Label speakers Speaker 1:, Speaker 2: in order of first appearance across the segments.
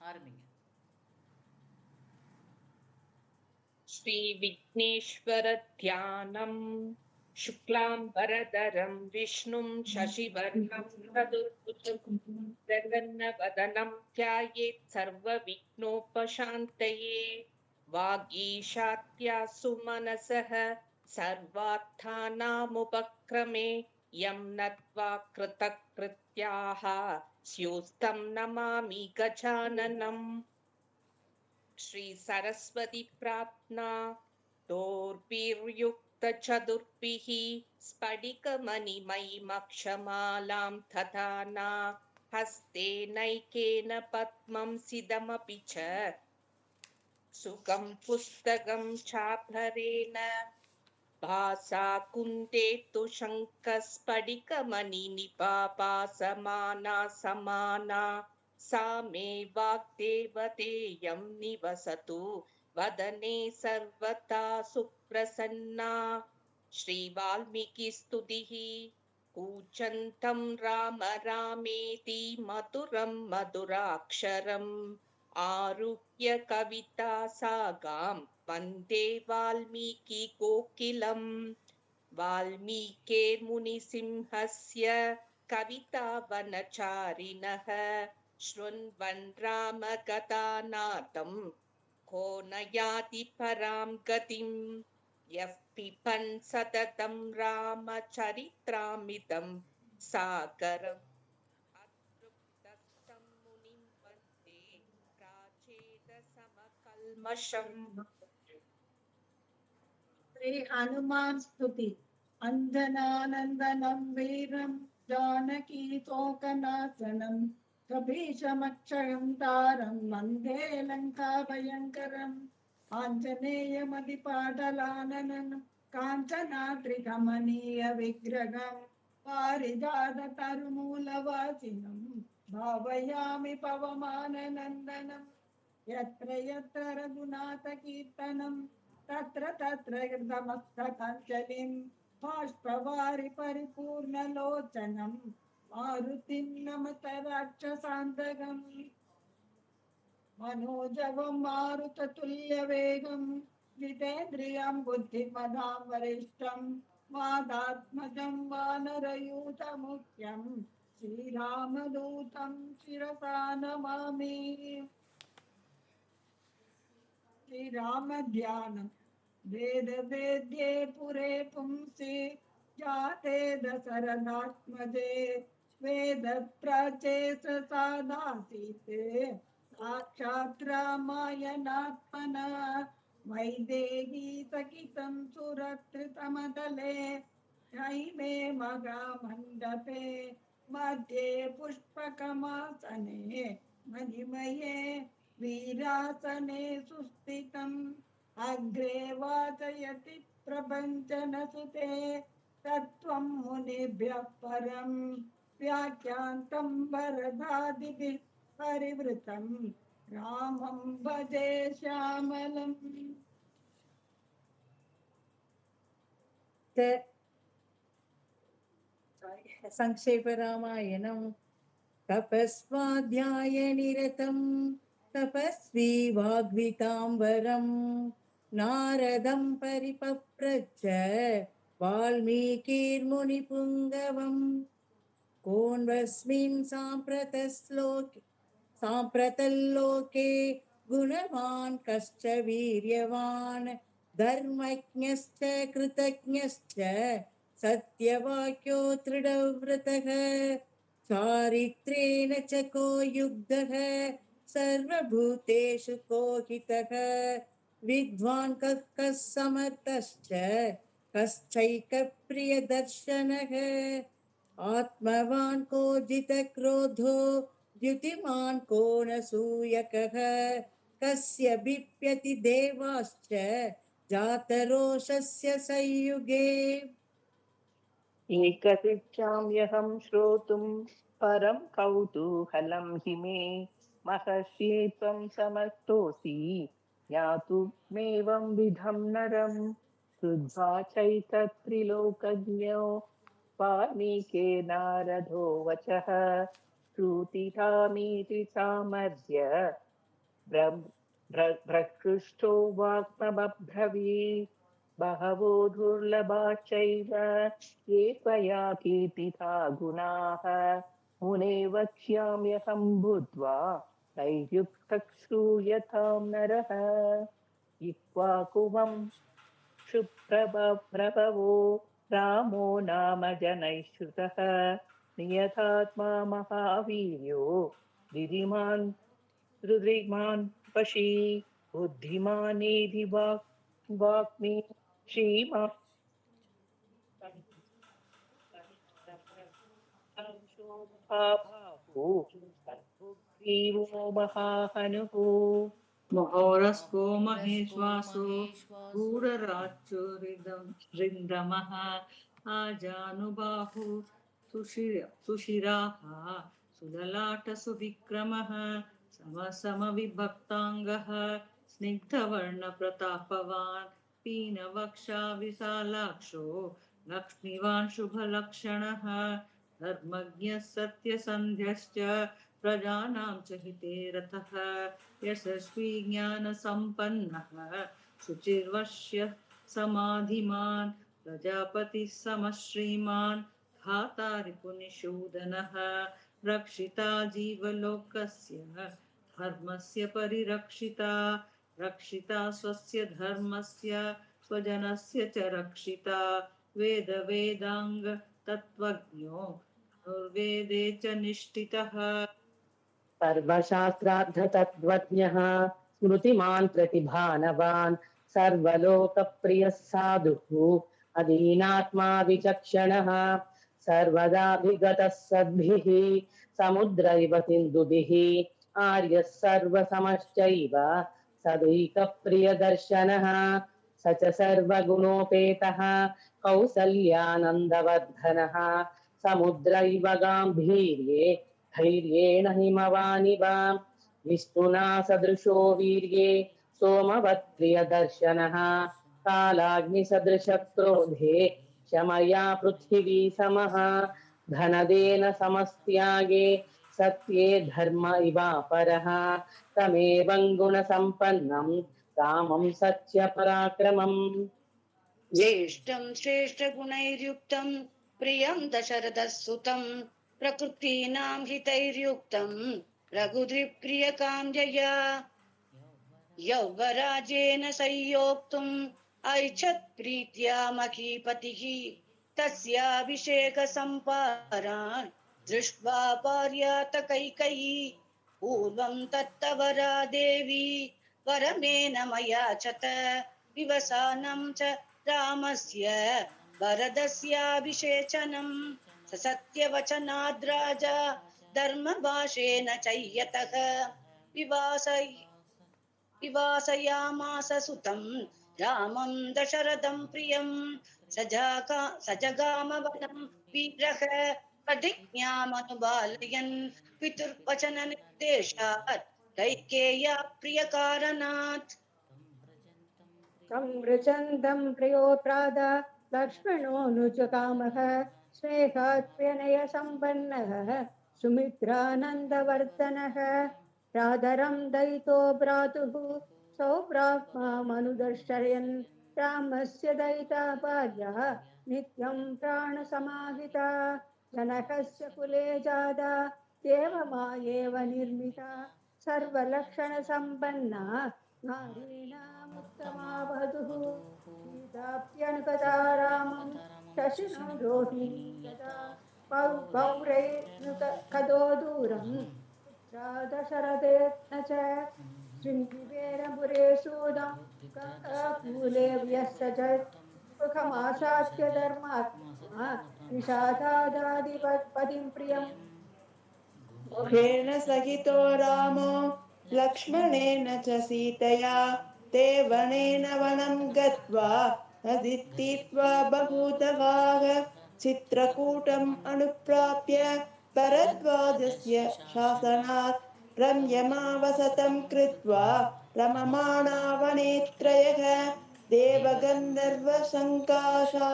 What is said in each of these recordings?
Speaker 1: ஆரம்பிங்க.
Speaker 2: श्रीविघ्नेश्वरध्यानम् शुक्लाम्बरधरं विष्णुं शशिवर्णं चतुर्भुजं जगन्नवदनं ध्यायेत् सर्वविघ्नोपशान्तये। वागीशात्यासु मनसः सर्वार्थानामुपक्रमे यं नत्वा कृतकृत्याः स्योस्तं नमामि गजाननम्। श्री सरस्वती प्रार्थना दोर्भिर्युक्तचतुर्भिः स्फटिकमणिमयिमक्षमालां दधाना हस्तेनैकेन पद्मं सिदमपि च सुखं पुस्तकं चाभरेण भासा कुन्देतु शङ्खस्फटिकमणिनिपापासमाना समाना सा मे वाग्देवतेयं निवसतु वदने सर्वदा सुप्रसन्ना। श्रीवाल्मीकिस्तुतिः कूजन्तं राम रामेति मधुरं मधुराक्षरम् आरुह्य कविता सागां वन्दे वाल्मीकि कोकिलम्। वाल्मीकिर्मुनिसिंहस्य कवितावनचारिणः शृण्वन् रामकथानादं को न याति परां गतिम्। यः पिबन् सततं रामचरित्रामिदं सागरम् अतृप्तस्तं मुनिं वन्दे प्राचेदसमकल्मषम्।
Speaker 3: श्री हनुमान स्तुति। अंजनानंदनं वीरं जानकी शोकनाशनं कपीशमक्षयं तारं वन्दे लङ्काभयङ्करम्। आञ्जनेयमतिपाटलाननं काञ्चनाद्रिकमनीय विग्रहं पारिजाततरुमूलवासिनं भावयामि पवमाननन्दनं। यत्र यत्र रघुनाथकीर्तनं तत्र तत्र हृदमस्तकाञ्जलिं बाष्पवारि परिपूर्णलोचनं मारुतिं नमत राक्षसान्तकम्। मनोजवं मारुततुल्यवेगं जितेन्द्रियं बुद्धिमतां वरिष्ठं वातात्मजं वानरयूथमुख्यं श्रीरामदूतं शिरसा नमामि। श्रीराम ध्यानम्। वेद वेद्ये पुरे पुंसि जाते दशरथात्मजे वेद प्राचेत सादासीते साक्षात् रामायणात्मना वैदेही सकितं सुरत्रितमतले हैमे मगामण्डपे मध्ये पुष्पकमासने मणिमये वीरासने सुस्थितम् अग्रे वाचयति प्रपञ्चनसुते तत्त्वं मुनिभ्यः परं व्याख्यान्तं वरदादिभिः परिवृतं रामं भजे श्यामलम्।
Speaker 4: संक्षेपरामायणं तपस्वाध्यायनिरतं तपस्वी वाग्विताम्बरं नारदं परिपप्रच्छ वाल्मीकिर्मुनिपुङ्गवम् कोऽन्वस्मिन् साम्प्रतल्लोके गुणवान् कश्च वीर्यवान् धर्मज्ञश्च कृतज्ञश्च सत्यवाक्यो दृढव्रतः चारित्र्येण च को युक्तः सर्वभूतेषु को हितः विद्वान् कः समर्थश्च कश्चैकप्रियदर्शनः आत्मवान् को जितक्रोधो द्युतिमान् को न सूयकः कस्य बिप्यति देवाश्च जातरोषस्य संयुगे।
Speaker 5: एकशिक्षाम्यहं श्रोतुं परं कौतूहलं हि मे महर्षि त्वं समर्थोऽसि ज्ञातुमेवं विधं नरं क्रुद्ध्वा चैतत्रिलोकज्ञो वाल्मीके नारदो वचः श्रुतिधामीति सामर्ध्य भ्रकृष्टो वाक्मब्रवीत् बहवो दुर्लभाश्चैव ये त्वया कीर्तिता गुणाः मुने वक्ष्याम्यहं बुद्ध्वा नैर्युक्तः श्रूयतां नरः इक्ष्वाकुवं शुप्रभवो रामो नाम जनैः श्रुतः नियतात्मा महावीर्यो दिदिमान् रुद्रिमान् वशी बुद्धिमानेधि वाग्मी श्रीमान् ग्रीवो महाहनुः
Speaker 1: महोरस्को महेश्वासो गूढराच्चुरिन्द्रमः आजानुबाहु सुशिराः सुललाटसुविक्रमः समसमविभक्ताङ्गः स्निग्धवर्णप्रतापवान् पीनवक्षा विशालाक्षो लक्ष्मीवान् शुभलक्षणः धर्मज्ञः सत्यसन्ध्यश्च प्रजानां च हिते रतः यशस्वी ज्ञानसम्पन्नः शुचिर्वश्य समाधिमान् प्रजापतिः समश्रीमान् धाता रिपुनिषूदनः रक्षिता जीवलोकस्य धर्मस्य परिरक्षिता रक्षिता स्वस्य धर्मस्य स्वजनस्य च रक्षिता वेदांग तत्त्वज्ञो धनुर्वेदे च निष्ठितः
Speaker 5: सर्वशास्त्रार्थतत्त्वज्ञः स्मृतिमान् प्रतिभानवान् सर्वलोकप्रियः साधुः अदीनात्मा विचक्षणः सर्वदा विगतः सद्भिः समुद्रैव सिन्धुभिः आर्यः सर्वसमश्चैव सदैकप्रियदर्शनः स च सर्वगुणोपेतः कौसल्यानन्दवर्धनः समुद्रैव गाम्भीर्ये धैर्येण हिमवानिव विष्णुना सदृशो वीर्ये सोमवत्प्रियदर्शनः कालाग्निसदृशक्रोधे क्षमया पृथिवी समः धनदेन समस्त्यागे सत्ये धर्म इवापरः तमेवं गुणसम्पन्नं रामं सत्यपराक्रमम्
Speaker 6: ज्येष्ठं श्रेष्ठगुणैर्युक्तं प्रियं दशरथः सुतं प्रकृतीनां हितैर्युक्तं रघुद्रिप्रियकाञ्जया यौवराजेन संयोक्तुम् ऐच्छत् प्रीत्या महीपतिः तस्याभिषेकसम्पारान् दृष्ट्वा पार्यात कैकेयी पूर्वं तत्तवरा देवी वरमेण मया चत विवसानं च रामस्य वरदस्याभिषेचनं स सत्यवचनाद्राजा धर्मभाषेण चयतः विवासयामास सुतं रामं दशरथं प्रियं सजगाम वनं वीरः प्रतिज्ञामनुबालयन् पितुर्वचन निर्देशात् कैकेय्या प्रियकारणात्
Speaker 3: संवृचन्दं प्रियोत्राद लक्ष्मणोऽनुचकामः स्नेहात् प्रणयसम्पन्नः सुमित्रानन्दवर्धनः राधरं दयितो भ्रातुः सौप्रात्मामनुदर्शयन् रामस्य दयिता भार्या नित्यं प्राणसमाहिता जनकस्य कुले जाता देवमायेव निर्मिता सर्वलक्षणसम्पन्ना नारीणामुत्तमा वधूः सीताप्यनुगता रामं शशिनो रोहिणी यदा पौरैर्नुत कदो दूरं दशरथेन च शृङ्गिवेरपुरे सूदं गङ्गाकूले व्यसजत् सुखमासाद्य धर्मात्मा विषादादाधिपतिं प्रियम्
Speaker 4: मुखेन सहितो रामो लक्ष्मणेन च सीतया देवनेन वनं गत्वा नदीत्वा बहूतवाः चित्रकूटम् अनुप्राप्य भरद्वाजस्य शासनात् रम्यमावसतं कृत्वा रममाणा वनेत्रयः देवगन्धर्वसङ्काशा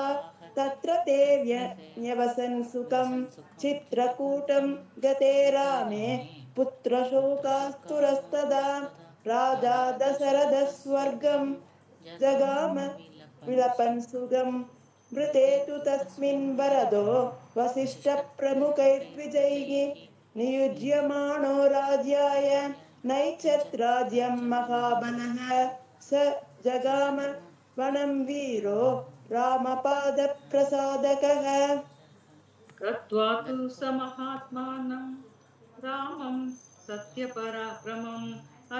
Speaker 4: तत्र ते न्यवसन् सुखं चित्रकूटं गते रामे पुत्रशोकास्तुरस्तदा राजा दशरथः स्वर्गं जगाम विलपन् सुगम् मृते तु तस्मिन् वरदो वसिष्ठप्रमुखैर्द्विजैः नियुज्यमाणो राज्याय नैच्छत् राज्यं महाबलः स जगाम वनं वीरो रामपादप्रसादकः
Speaker 1: कृत्वा तु स महात्मानं रामं सत्यपराक्रमम्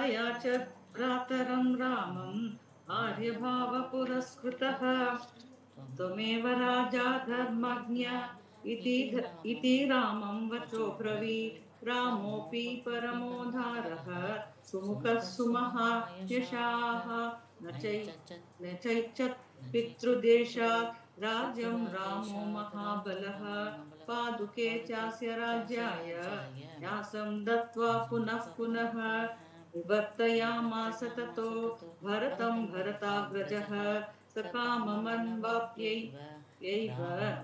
Speaker 1: अयाचत् भ्रातरं रामम् आर्यभावपुरस्कृतः त्वमेव राजा धर्मज्ञ इति रामं वचो ब्रवीत् रामोऽपि परमोधारः सुमुखः सुमहायशाः न चैच्छत् पितृदेशात् राज्यं रामो महाबलः पादुके चास्य राज्याय न्यासं दत्त्वा पुनः पुनः विवर्तयामास ततो भरतं भरताग्रजः सकाममन्वाप्यैव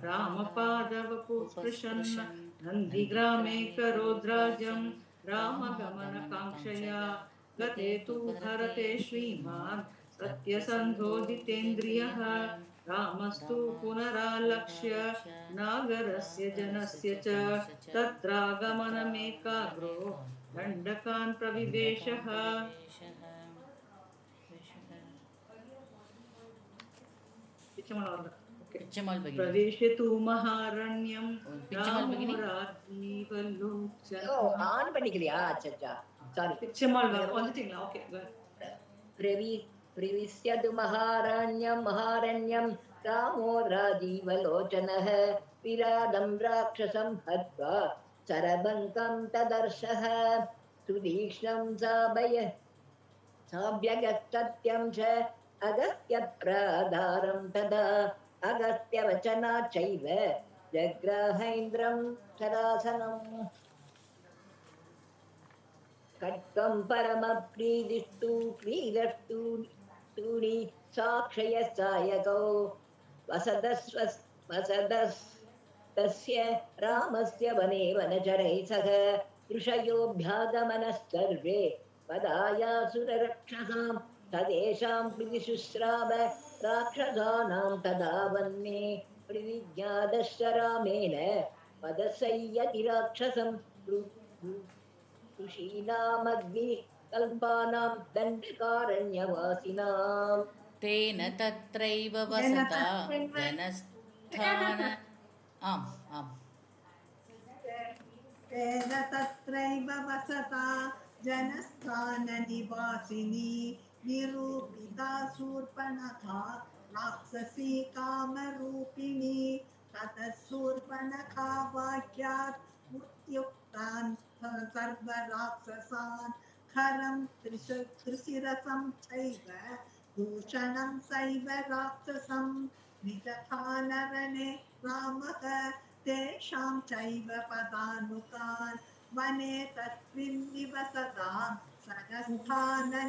Speaker 1: रामपादवपुस्पृशन् नन्दिग्रामे करोद्राजं रामगमनकाङ्क्षया गते तु भरते श्रीमान् सत्यसन्धो जितेन्द्रियः रामस्तु पुनरालक्ष्य नागरस्य जनस्य च तत्रागमनमेकाग्रो दण्डकान् प्रविवेशः प्रवेशतु महारण्यं रामो राजीवलोचनः
Speaker 7: ஆன் பண்ணிக்கலையா அச்சா சாரி
Speaker 1: பிச்சமால் வந்துட்டீங்களா ஓகே
Speaker 7: प्रविश्यतु महारण्यं रामो राजीवलोचनः विराडं राक्षसं हत्वा चरबङ्कं तदर्शः सुतीक्ष्णं साभ्यगच्छत्यं च अगस्त्यप्रादारं तदा अगस्त्यवचनात् चैव जग्राहेन्द्रं सदासनम् खड्गं परमप्रीदिष्टु क्रीडष्टु तूणि साक्षयसायकौ वसदस्तस्य रामस्य वने वनचरैः सह ऋषयोऽभ्यागमनः सर्वे पदायासुररक्षसां तदेषां प्रतिशुश्राव राक्षसानां तदा वन्ये प्रतिज्ञादश्च रामेण पदसय्यति राक्षसं ऋषीणामग्निकल्पानां दण्डकारण्यवासिनाम्
Speaker 8: तेन तत्रैव वसता जनस्थान आम् आम्
Speaker 3: तेन तत्रैव वसता जनस्थाननिवासिनी निरूपिता शूर्पणखा राक्षसी कामरूपिणी ततः शूर्पणखा वाक्यात् उद्युक्तान् सर्वराक्षसान् खरं त्रिशिरसं चैव भूषणं सैव राक्षसं निजखानरणे रामः तेषां चैव पदानुकान् वने तस्मिन् निवसतां सगस्थाननिवासिनां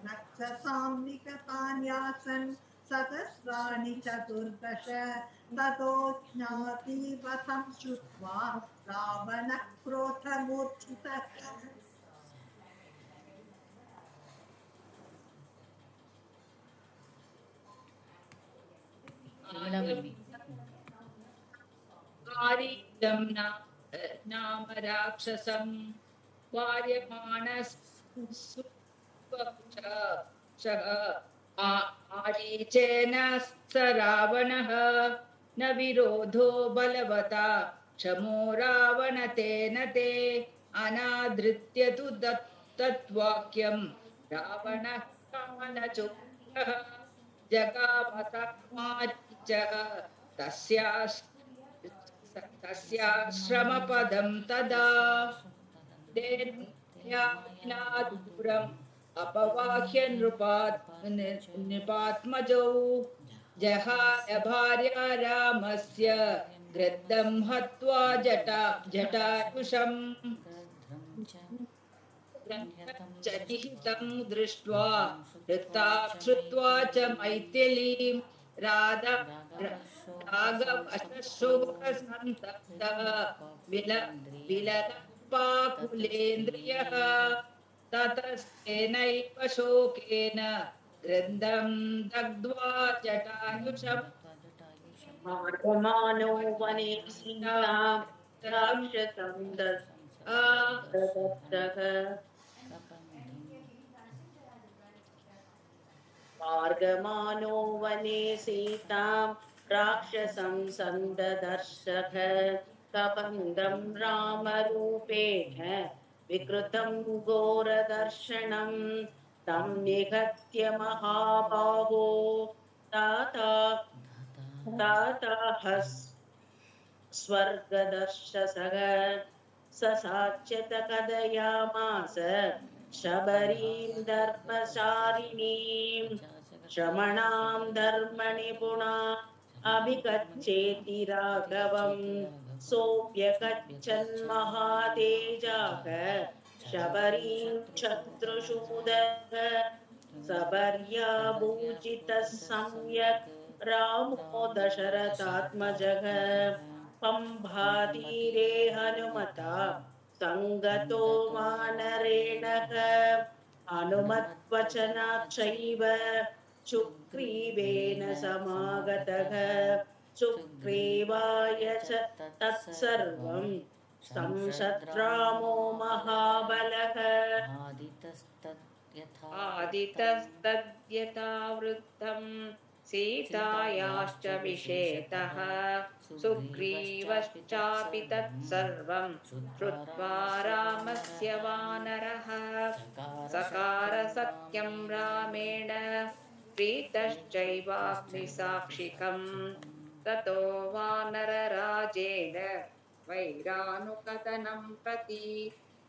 Speaker 3: राक्षसां निकतान्यासन् सहस्राणि चतुर्दश ततो ज्ञातिवतं श्रुत्वा रावणः क्रोधमूर्छितः
Speaker 2: आरीदं नाम राक्षसं वार्यमाणः आरीचेन स रावणः न विरोधो बलवता क्षमो रावणतेन ते अनादृत्य तु तद्वाक्यं रावणः कामनचोरः जगामसमारीचः तस्याश्रमपदं तदा दूरम् अपवाह्य नृपात्मजौ जहार भार्या रामस्य गृद्धं हत्वा जटायुषम् निहितं दृष्ट्वा वृत्ताश्रुत्वा च मैथिलीं राघवशोकसन्तप्तः विलपाकुलेन्द्रियः
Speaker 1: ततस्तेनैव शोकेन गृन्दं दग्ध्वा जटायुषम्
Speaker 6: मार्गमानो वने सीतां राक्षसं ददर्शः मार्गमानो वने सीतां राक्षसं सन्ददर्शः कबन्धं रामरूपेण विकृतं घोरदर्शनं तं निहत्य महाबाहो ताताह स्वर्गदर्शसः ससाच्यत कथयामास शबरीं धर्मचारिणीं श्रमणां धर्मनिपुणा अभिगच्छेति राघवं सोऽप्यगच्छन् महातेजाः शबरीं शत्रुशूदः सबर्या भूजितः सम्यक् रामो दशरथात्मजः पंभातीरे हनुमता संगतो वानरेणः हनुमद्वचनाच्चैव सुग्रीवेन समागतः सुग्रीवाय च तत्सर्वं संशद्रामो महाबलः
Speaker 2: आदितस्तद्यथा वृत्तं सीतायाश्च विषेतः सुग्रीवश्चापि तत्सर्वं श्रुत्वा रामस्य वानरः सकार सत्यं रामेण प्रीतश्चैवाग्निसाक्षिकम् ततो वानरराजेन वैरानुकथनं प्रति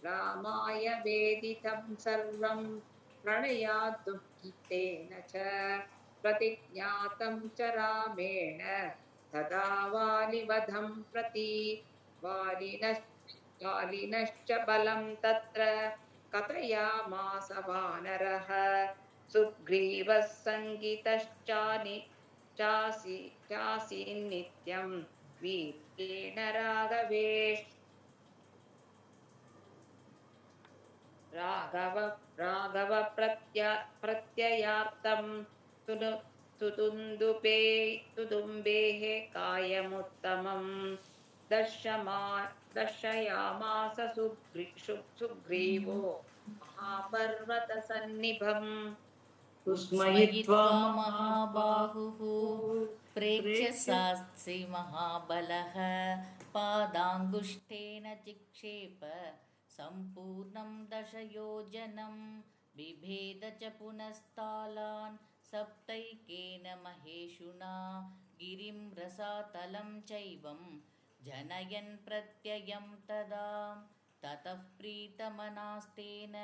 Speaker 2: रामाय वेदितं सर्वं प्रणयात् दुःखितेन च प्रतिज्ञातं च रामेण तदा वालिवधं प्रति वालिनश्च बलं तत्र कथयामास वानरः सुग्रीवः सङ्गीतश्चासीन्नित्यं वीरेण राघव प्रत्ययाप्तं तुदुम्बेः कायमुत्तमं दर्शयामास सुग्रीवो महापर्वतसन्निभम्
Speaker 8: कुस्मयित्वा महाबाहुः प्रेक्ष्य सास्ति महाबलः पादाङ्गुष्ठेन चिक्षेप सम्पूर्णं दशयोजनं बिभेद च पुनस्तालान् सप्तैकेन महेशुना गिरिं रसातलं चैवं जनयन् प्रत्ययं तदा ततः प्रीतमनास्तेन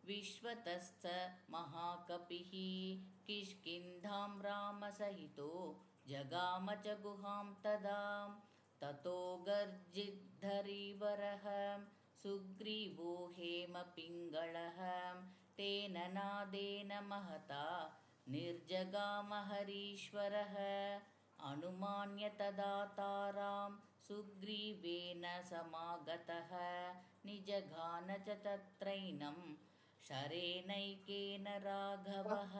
Speaker 8: विश्वतश्च महाकपिः किष्किन्धां रामसहितो जगाम च गुहां तदा ततो गर्जिद्धरीवरः सुग्रीवो हेमपिङ्गळः तेन नादेन महता निर्जगामहरीश्वरः अनुमान्य तदा तारां सुग्रीवेन समागतः निजघान च तत्रैनं शरेणैकेन राघवः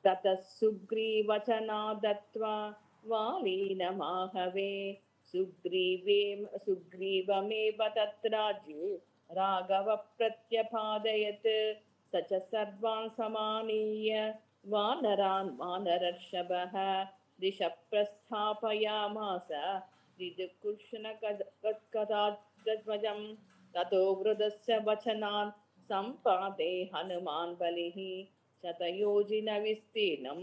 Speaker 5: ततः सुग्रीवचना दत्त्वा वालीनमाहवे सुग्रीवमेव तत्राज्ये राघव प्रत्यपादयत् स च सर्वान् समानीय वानरर्षभः दिशः प्रस्थापयामास दिदुकृष्णकदाध्वजं ततो वृदस्य वचनान् सम्पादे हनुमान् बलिः शतयोजिनविस्तीर्णं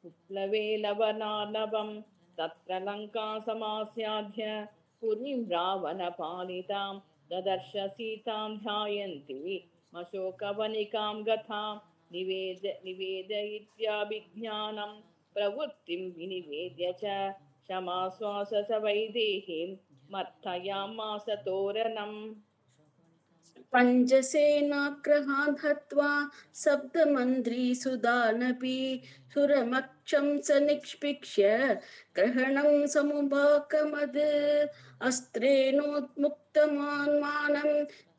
Speaker 5: विप्लवे लवनानवं तत्र लङ्कां समास्याद्य पुरीं रावणपालितां ददर्श सीतां ध्यायन्ति अशोकवनिकां गतां निवेदयित्याभिज्ञानं प्रवृत्तिं विनिवेद्य च क्षमाश्वास च वैदेहीं मर्थयामास तोरणम्
Speaker 6: पञ्चसेनाग्रहान् हत्वा सप्तमन्त्रीसुधानपि सुरमक्षं स निष्पिक्ष्य ग्रहणं समुपाकमद् अस्त्रेणोन्मुक्तमान्मानं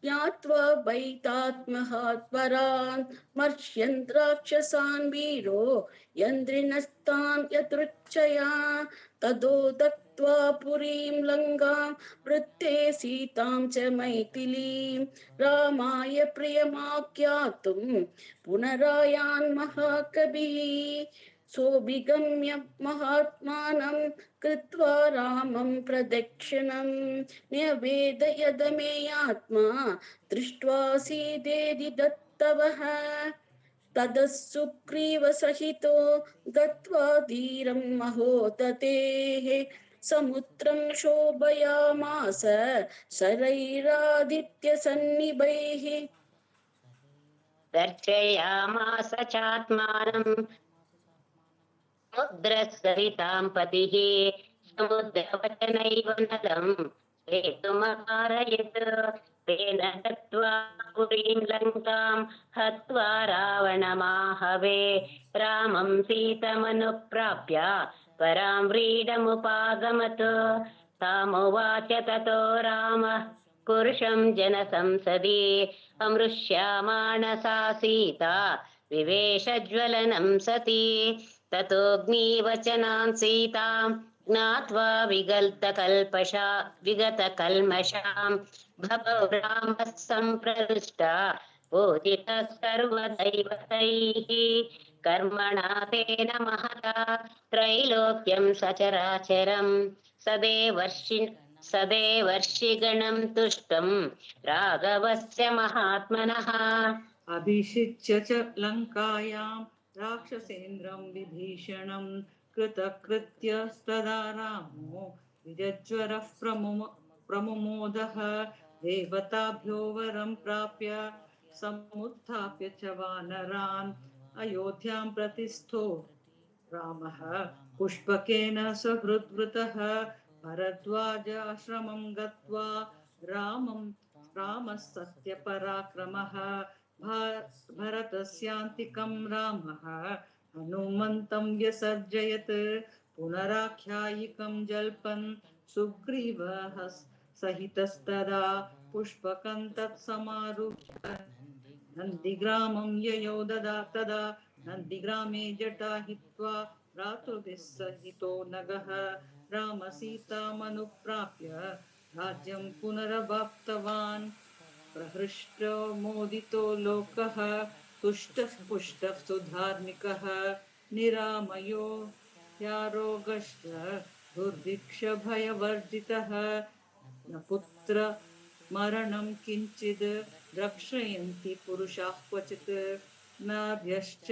Speaker 6: ज्ञात्वा वैतात्महात्परान् मर्ष्यन् राक्षसान् वीरो यन्द्रिणस्तान् यदृच्छया ततो दत्त्वा पुरीं लङ्कां वृत्ते सीतां च मैथिलीं रामाय प्रियमाख्यातुं पुनरायान् महाकविः सोऽभिगम्य महात्मानं कृत्वा रामं प्रदक्षिणं न्यवेदयदमेयात्मा दृष्ट्वा सीदेदि दत्तवः ततः सुग्रीवसहितो गत्वा धीरं महोदतेः समुद्रं शोभयामास शरैरादित्यसन्निभैः
Speaker 9: दर्शयामास चात्मानं समुद्रसरितां पतिः समुद्रवचनैव नलं हेतुमकारयत् तेन गत्वा पुरीं लङ्कां हत्वा रावणमाहवे रामं सीतमनुप्राप्य परां व्रीडमुपागमत् तामुवाच ततो रामः पुरुषं जनसंसदि अमृष्यामाणसा सीता विवेशज्वलनं सती ततोऽग्निवचनान् सीतां ज्ञात्वा विगतकल्मषां भवौ रामः सम्प्रदुष्टा पूजितः सर्वदैवतैः कर्मणा तेन महता त्रैलोक्यं सचराचरं सदेवर्षिगणं तुष्टं राघवस्य महात्मनः
Speaker 10: अभिषिच्य च लङ्कायां राक्षसेन्द्रं विभीषणं कृतकृत्यस्तदा रामो विजज्वरः प्रमुमोदः देवताभ्यो वरं प्राप्य समुत्थाप्य च वानरान् अयोध्यां प्रतिस्थो रामः पुष्पकेन सहृद्वृतः भरद्वाज आश्रमं गत्वा रामः सत्यपराक्रमः भरतस्यान्तिकं रामः हनुमन्तं व्यसर्जयत् पुनराख्यायिकं जल्पन् सुग्रीवः सहितस्तदा पुष्पकं तत्समारुह्य नन्दिग्रामं ययौ तदा नन्दिग्रामे जटा हित्वा भ्रातृभिः सहितो नगः रामसीतामनुप्राप्य राज्यं पुनरवाप्तवान् प्रहृष्टो मोदितो लोकः तुष्टः पुष्टः सुधार्मिकः निरामयो यारोगश्च दुर्भिक्षभयवर्जितः न पुत्र मरणं किञ्चिद् रक्षयन्ति पुरुषाः क्वचित् नार्यश्च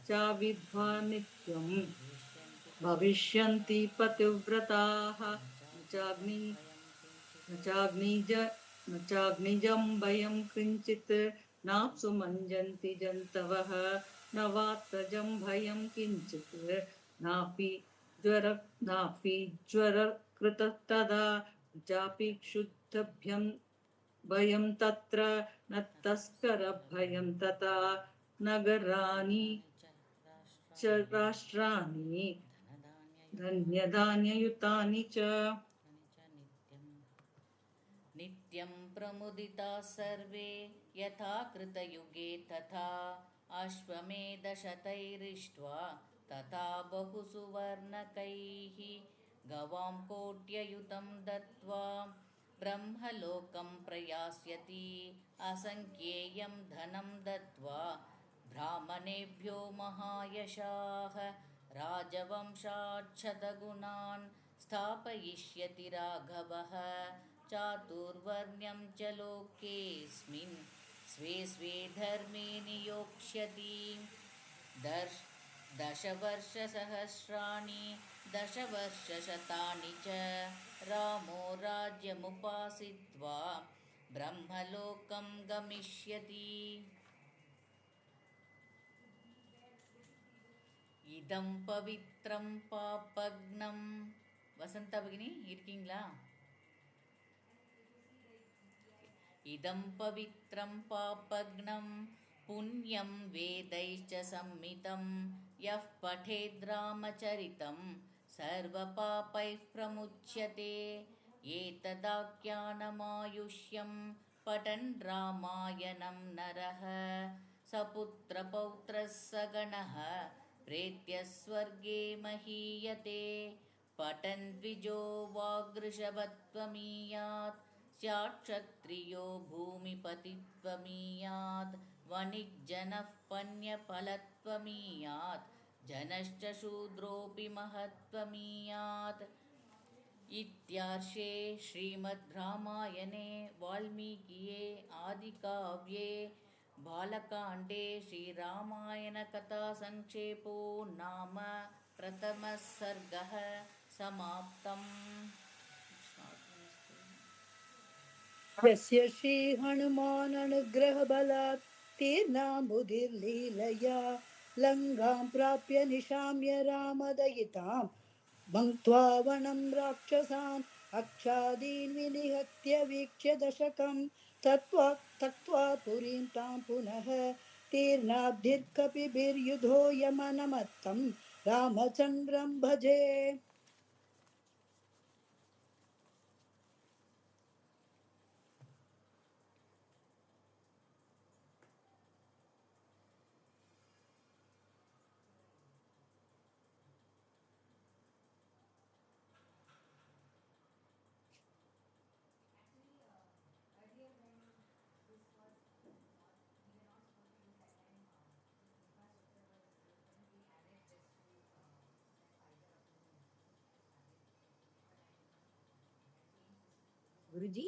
Speaker 10: चाविद्वा नित्यं भविष्यन्ति पतिव्रताः न चाग्निजं भयं किञ्चित् नाप्सु मञ्जन्ति जन्तवः न वातजं भयं किञ्चित् नापि ज्वरकृतः तदा चापि क्षुद्धभ्यं भयं तत्र न तस्करभयं तथा नगराणि च राष्ट्राणि धन्यधान्ययुतानि च
Speaker 8: नित्यं प्रमुदिताः सर्वे यथा कृतयुगे तथा अश्वमेधशतैरिष्ट्वा तथा बहुसुवर्णकैः गवां कोट्ययुतं दत्त्वा ब्रह्मलोकं प्रयास्यति असङ्ख्येयं धनं दत्त्वा ब्राह्मणेभ्यो महायशाः राजवंशाच्छतगुणान् स्थापयिष्यति राघवः चातुर्वर्ण्यं च लोकेऽस्मिन् स्वे स्वे धर्मे नियोक्ष्यति दशवर्षसहस्राणि दशवर्षशतानि च रामो राज्यमुपासित्वा ब्रह्मलोकं गमिष्यति इदं पवित्रं पापग्नं वसन्ता भगिनी இருக்கீங்களா इदं पवित्रं पापघ्नं पुण्यं वेदैश्च संमितं यः पठेद् रामचरितं सर्वपापैः प्रमुच्यते एतदाख्यानमायुष्यं पठन् रामायणं नरः सपुत्रपौत्रः सगणः प्रेत्य स्वर्गे महीयते पठन् द्विजो वागृषभत्वमीयात् स्यात्क्षत्रियो भूमिपतित्वमीयात् वणिक्जनः पण्यफलत्वमीयात् जनश्च शूद्रोऽपि महत्त्वमीयात् इत्यार्षे श्रीमद् रामायणे वाल्मीकिये आदिकाव्ये बालकाण्डे श्रीरामायणकथासङ्क्षेपो नाम प्रथमः सर्गः समाप्तम्।
Speaker 11: यस्य श्रीहनुमाननुग्रहबलात् तीर्णाम्बुधिर्लीलया लङ्कां प्राप्य निशाम्य रामदयितां भङ्क्त्वा वनं राक्षसान् अक्षादीन् विनिहत्य वीक्ष्य दशकं तत्त्वा पुरीं तां पुनः तीर्णाब्धिर्कपिभिर्युधो यमनमत्तं रामचन्द्रं भजे।
Speaker 7: गुरुजी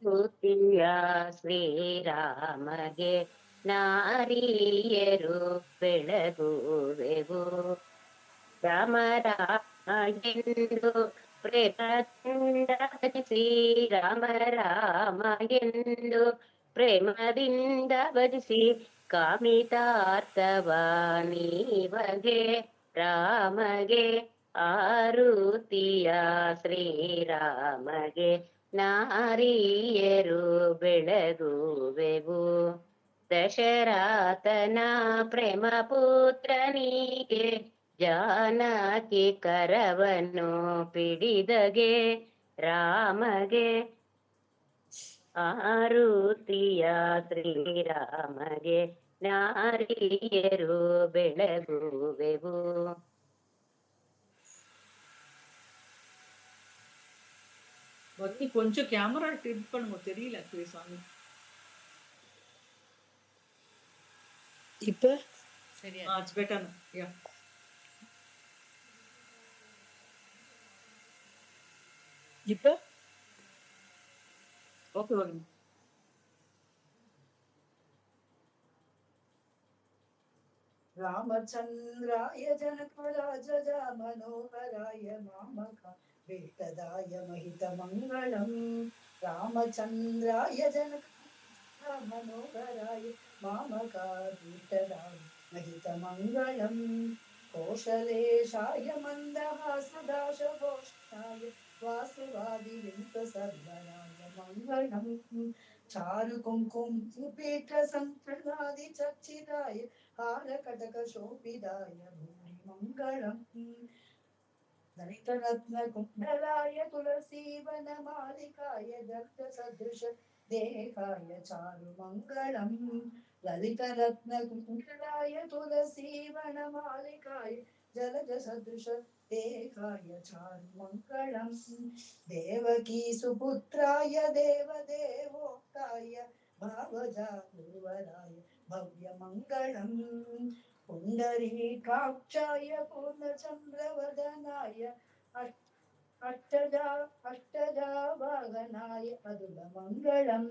Speaker 9: ಸ್ತುತಿಯ ಶ್ರೀರಾಮಗೆ ನಾರಿಯರು ಬೆಳಗುವೆವು ರಾಮ ರಾಮ ಎಂದು ಪ್ರೇಮದಿಂದ ಭಜಿಸಿ ರಾಮ ರಾಮ ಎಂದು ಪ್ರೇಮದಿಂದ ಭಜಿಸಿ ಕಾಮಿತಾರ್ಥವ ನೀವಗೆ ರಾಮಗೆ ಆರುತಿಯ ಶ್ರೀರಾಮಗೆ ನಾರಿಯರು ಬೆಳಗುವೆವು ದಶರಥನ ಪ್ರೇಮ ಪುತ್ರನಿಗೆ ಜಾನಕಿ ಕರವನ್ನು ಪಿಡಿದಗೆ ರಾಮಗೆ ಆರುತಿಯ ಶ್ರೀರಾಮಗೆ ನಾರಿಯರು ಬೆಳಗುವೆವು.
Speaker 10: பக்தி கொஞ்சம் கேமரா டிப் பண்ணுங்க, தெரியல ஆக்சுவலி சாமி.
Speaker 11: இப்ப
Speaker 8: சரியா
Speaker 10: இட்ஸ் பெட்டர். யா
Speaker 11: இப்ப
Speaker 10: ஓகே ஓகே.
Speaker 11: रामचन्द्राय जनकराज मनोहराय मामक वेटदाय महितमङ्गलम् रामचन्द्राय जनक मनोहराय मामकाभीतदाय महितमङ्गलम् कौशलेशाय मन्दहासदाशभोषणाय वासुवादिविन्तसर्वनाय मङ्गलम् चारु कुङ्कुम पीठ संप्रदादि चर्चिताय हारकटकशोभिताय भूरि मङ्गलम् ललितरत्नकुण्डलाय तुलसीवनमालिकाय दत्तसदृश देहाय चारुमङ्गलम् ललितरत्नकुण्डलाय तुलसीवनमालिकाय जलजसदृश देहाय चारुमङ्गलम् देवकी सुपुत्राय देवदेवोक्ताय भावजागुरुवराय भव्यमङ्गलम् पुण्डरीकाक्षाय पूर्णचन्द्रवदनाय अष्टजावाहनाय अदुलमङ्गलम्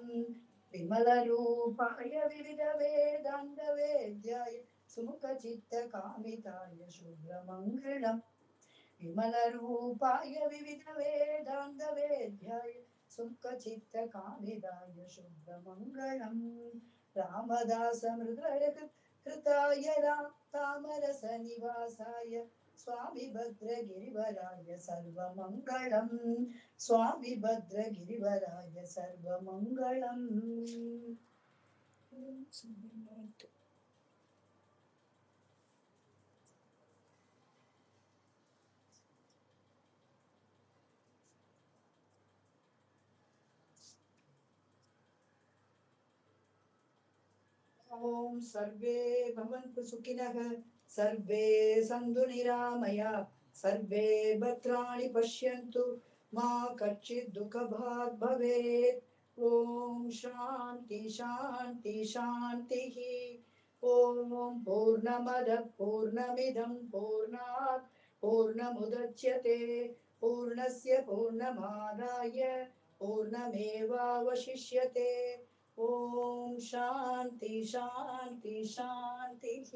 Speaker 11: विमलरूपाय विविधवेदान्तवेद्याय सुमुखचित्तकामिताय शुभ्रमङ्गलम् विमलरूपाय विविधवेदान्तवेद्याय सुमुखचित्तकामिताय शुभ्रमङ्गलम् रामदासमृदकृताय तामरसनिवासाय स्वामी भद्रगिरिवराय सर्वमङ्गलम् स्वामी भद्रगिरिवराय सर्वमङ्गलम् ॐ सर्वे भवन्तु सुखिनः सर्वे सन्तु निरामया सर्वे भद्राणि पश्यन्तु मा कच्चित् दुःखभाग् भवेत् ॐ शान्ति शान्ति शान्तिः ॐ पूर्णमदः पूर्णमिदं पूर्णात् पूर्णमुदच्यते पूर्णस्य पूर्णमादाय पूर्णमेवावशिष्यते ॐ शान्ति शान्ति शान्तिः